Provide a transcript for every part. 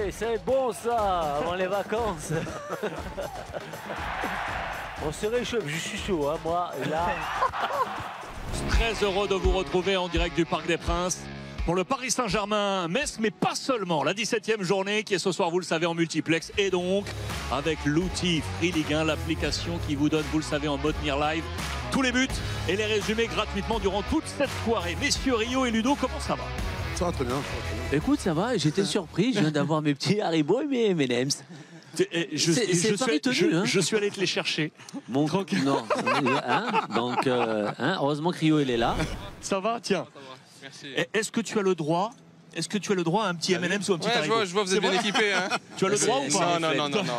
Hey, c'est bon ça, avant les vacances. On se réchauffe, je suis chaud, hein, moi, et là. Très heureux de vous retrouver en direct du Parc des Princes pour le Paris Saint-Germain-Metz, mais pas seulement. La 17e journée qui est ce soir, vous le savez, en multiplex, et donc avec l'outil Free Ligue 1, l'application qui vous donne, vous le savez, en mode Near Live, tous les buts et les résumés gratuitement durant toute cette soirée. Messieurs Rio et Ludo, comment ça va? Ça va très bien. Écoute, ça va, j'étais surpris, je viens d'avoir mes petits Haribo et mes M&M's. Je suis allé te les chercher. Bon, non, donc, heureusement que Rio il est là. Ça va? Tiens. Merci. Est-ce que tu as le droit? Est-ce que tu as le droit à un petit M&M's ou un petit Haribo? Je vois, vous êtes bien équipés. Hein. Tu as le droit ou pas? Non, pas maintenant.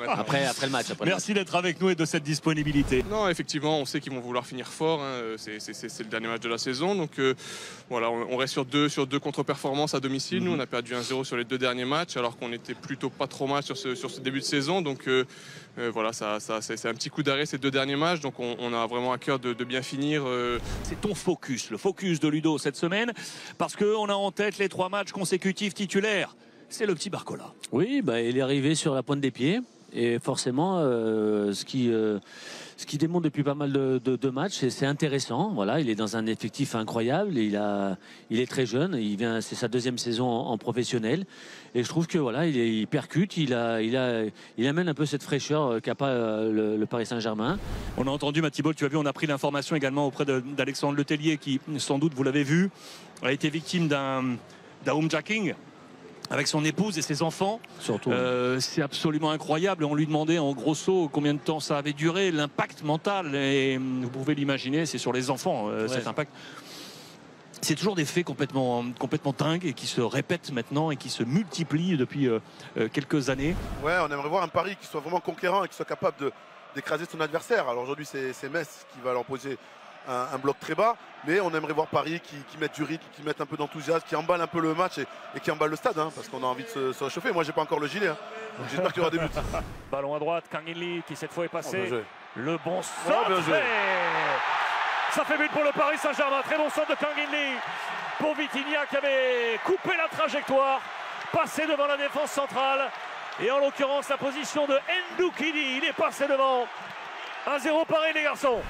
Après le match. Merci d'être avec nous et de cette disponibilité. Non, effectivement, on sait qu'ils vont vouloir finir fort. Hein. C'est le dernier match de la saison. Donc voilà, on reste sur deux contre-performances à domicile. Nous, on a perdu 1-0 sur les 2 derniers matchs, alors qu'on était plutôt pas trop mal sur ce début de saison. Donc voilà, c'est un petit coup d'arrêt ces 2 derniers matchs. Donc on a vraiment à cœur de bien finir. C'est ton focus, le focus de Ludo cette semaine, parce qu'on a en tête les 3 matchs consécutifs titulaires. C'est le petit Barcola. Oui, bah, il est arrivé sur la pointe des pieds. Et forcément, ce qui démontre depuis pas mal de matchs, c'est intéressant. Voilà, il est dans un effectif incroyable. Il est très jeune. C'est sa 2e saison en professionnel. Et je trouve que voilà, il percute. Il amène un peu cette fraîcheur qu'a pas le Paris Saint-Germain. On a entendu Mathibol, tu as vu, on a pris l'information également auprès d'Alexandre Letellier, qui sans doute, vous l'avez vu, a été victime d'un homejacking avec son épouse et ses enfants. Surtout. C'est absolument incroyable. On lui demandait en grosso combien de temps ça avait duré, l'impact mental. Et vous pouvez l'imaginer, c'est sur les enfants, cet impact. C'est toujours des faits complètement dingues et qui se répètent maintenant et qui se multiplient depuis quelques années. Ouais, on aimerait voir un Paris qui soit vraiment conquérant et qui soit capable d'écraser son adversaire. Alors aujourd'hui, c'est Metz qui va leur poser un bloc très bas, mais on aimerait voir Paris qui mette du rythme, qui mette un peu d'enthousiasme, qui emballe un peu le match et qui emballe le stade, hein, parce qu'on a envie de se réchauffer. Moi, j'ai pas encore le gilet, hein, donc j'espère qu'il y aura des buts. Ballon à droite, Kang In Lee qui cette fois est passé. Le bon Oh, centre. bien joué. Ça fait but pour le Paris Saint-Germain. Très bon centre de Kang In Lee pour Vitinha qui avait coupé la trajectoire, passé devant la défense centrale. Et en l'occurrence, la position de Ndoukidi, il est passé devant. 1-0 pareil les garçons.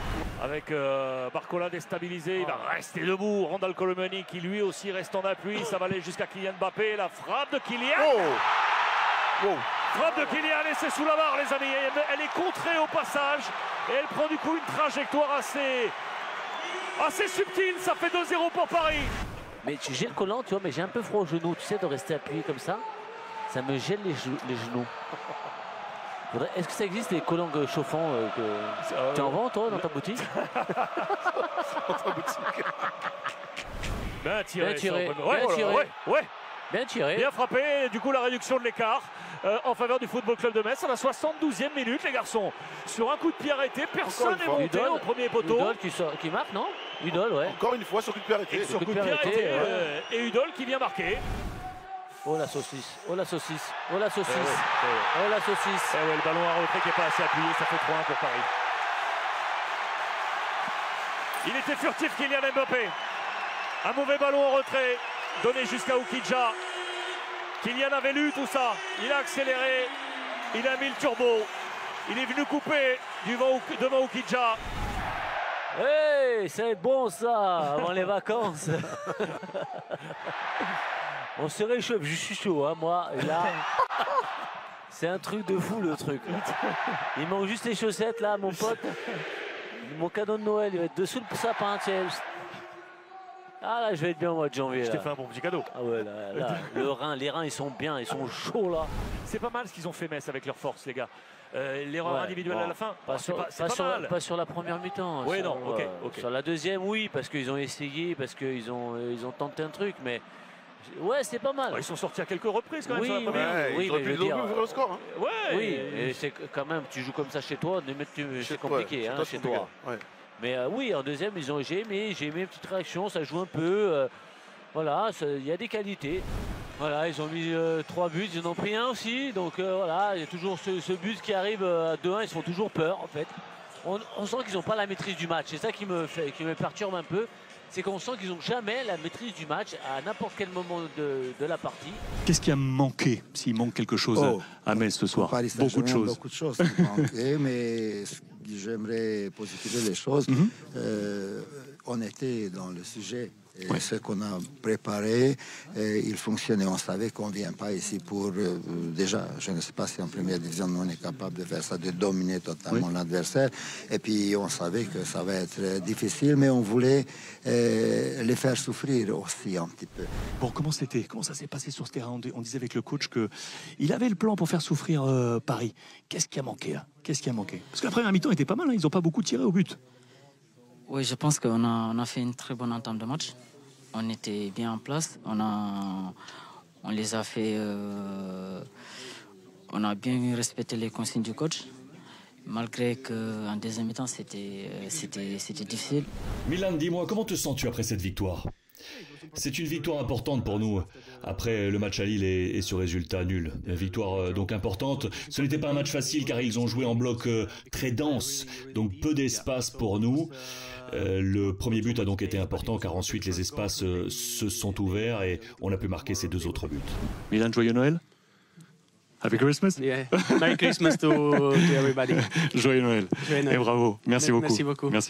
Avec Barcola déstabilisé, il va rester debout. Randal Colomani qui lui aussi reste en appui. Ça va aller jusqu'à Kylian Mbappé. La frappe de Kylian. Frappe de Kylian et c'est sous la barre les amis. Elle est contrée au passage. Et elle prend du coup une trajectoire assez subtile. Ça fait 2-0 pour Paris. Mais tu gères collant, tu vois, mais j'ai un peu froid au genou. Tu sais, de rester appuyé comme ça, ça me gèle les genoux. Est-ce que ça existe les collants chauffants tu en vends toi dans ta boutique? Bien tiré. Bien tiré. Bien frappé. Du coup la réduction de l'écart en faveur du Football Club de Metz. À la 72e minute les garçons. Sur un coup de pied arrêté, personne n'est monté au premier poteau. Udol qui marque, non? Udol, ouais. Encore une fois sur coup de pied arrêté. Sur coup de pied arrêté. Et Udol qui vient marquer. Oh la saucisse, oh la saucisse, oh la saucisse, oh la saucisse. Le ballon à retrait qui n'est pas assez appuyé, ça fait 3-1 pour Paris. Il était furtif Kylian Mbappé. Un mauvais ballon en retrait, donné jusqu'à Oukidja. Kylian avait lu tout ça, il a accéléré, il a mis le turbo. Il est venu couper devant Oukidja. Hey, c'est bon ça, avant les vacances. On se réchauffe, je suis chaud, hein, moi, et là, c'est un truc de fou le truc. Il manque juste les chaussettes là, mon pote. Mon cadeau de Noël, il va être dessous le sapin, tiens. Ah là, je vais être bien au mois de janvier. Je t'ai fait un bon petit cadeau. Ah ouais, là, les reins, ils sont bien, ils sont chauds là. C'est pas mal ce qu'ils ont fait Metz avec leur force, les gars. L'erreur individuelle à la fin, pas sur la première mi-temps. Oui, non, ok. Sur la deuxième, oui, parce qu'ils ont essayé, parce qu'ils ont tenté un truc, mais ouais, c'est pas mal. Ils sont sortis à quelques reprises quand même sur la Oui, première. oui, mais je veux dire, ouvrir le score. Hein. Ouais. Oui, et c'est quand même, tu joues comme ça chez toi, c'est compliqué, hein, chez toi. Ouais. Mais oui, en deuxième, j'ai aimé une petite réaction, ça joue un peu. Voilà, il y a des qualités. Voilà, ils ont mis 3 buts, ils en ont pris un aussi. Donc voilà, il y a toujours ce but qui arrive à 2-1, ils se font toujours peur en fait. On sent qu'ils n'ont pas la maîtrise du match. C'est ça qui me perturbe un peu. c'est qu'on sent qu'ils n'ont jamais la maîtrise du match à n'importe quel moment de la partie. Qu'est-ce qui a manqué, s'il manque quelque chose à Metz ce soir? Beaucoup de choses qui manquaient, mais j'aimerais positiver les choses. On était dans le sujet. Et ce qu'on a préparé, il fonctionnait. On savait qu'on ne vient pas ici pour... déjà, je ne sais pas si en première division, on est capable de faire ça, de dominer totalement l'adversaire. Et puis, on savait que ça va être difficile, mais on voulait les faire souffrir aussi un petit peu. Bon, comment c'était? Comment ça s'est passé sur ce terrain? On disait avec le coach qu'il avait le plan pour faire souffrir Paris. Qu'est-ce qui a manqué là? Qu'est-ce qui a manqué? Parce que la première mi-temps était pas mal, hein, ils n'ont pas beaucoup tiré au but. Oui, je pense qu'on a fait une très bonne entame de match. On était bien en place. On les a fait... on a bien respecté les consignes du coach. Malgré qu'en deuxième mi-temps, c'était difficile. Milan, dis-moi, comment te sens-tu après cette victoire? C'est une victoire importante pour nous. Après le match à Lille et ce résultat nul. Une victoire donc importante. Ce n'était pas un match facile car ils ont joué en bloc très dense. Donc peu d'espace pour nous. Le premier but a donc été important car ensuite les espaces se sont ouverts et on a pu marquer ces 2 autres buts. Milan, joyeux Noël. Happy Christmas. Yeah. Merry Christmas to everybody. Joyeux Noël. Joyeux Noël. Et bravo. Merci beaucoup. Merci beaucoup. Merci.